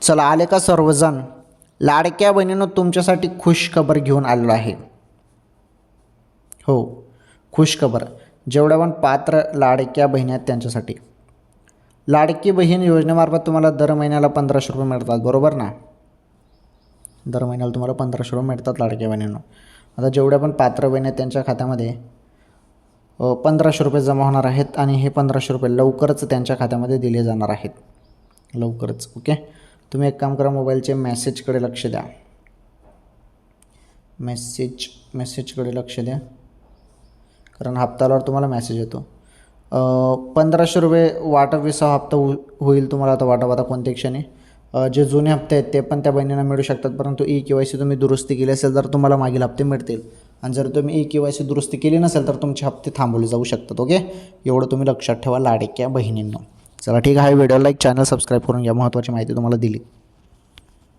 चला आले का सर्वजण? लाडक्या बहिणीनं तुमच्यासाठी खुश खबर घेऊन आलेलो आहे. हो, खुश खबर. जेवढ्या पण पात्र लाडक्या बहिणी आहेत त्यांच्यासाठी लाडकी बहीण योजनेमार्फत तुम्हाला दर महिन्याला 1500 रुपये मिळतात, बरोबर ना? दर महिन्याला तुम्हाला 1500 रुपये मिळतात लाडक्या बहिणींनो. आता जेवढ्या पण पात्र बहिणी आहेत त्यांच्या खात्यामध्ये 1500 रुपये जमा होणार आहेत आणि हे 1500 रुपये लवकरच त्यांच्या खात्यामध्ये दिले जाणार आहेत, लवकरच. ओके, तुम्ही एक काम करा, मोबाईलचे मेसेजकडे लक्ष द्या. मेसेजकडे लक्ष द्या, कारण हप्त्यावर तुम्हाला मेसेज येतो. 1500 रुपये वाटप विसा हप्ता होईल तुम्हाला आता वाटा कोणत्या क्षणी. जे जुने हप्ते आहेत ते पण त्या बहिणींना मिळू शकतात, परंतु KYC तुम्ही दुरुस्ती केली असेल तर तुम्हाला मागील हप्ते मिळतील. आणि जर तुम्ही KYC दुरुस्ती केली नसेल तर तुमचे हप्ते थांबवले जाऊ शकतात. ओके, एवढं तुम्ही लक्षात ठेवा लाडक्या बहिणींनो. चला ठीक आहे, व्हिडिओ लाईक, चॅनल सबस्क्राईब करून घ्या. महत्त्वाची माहिती तुम्हाला दिली.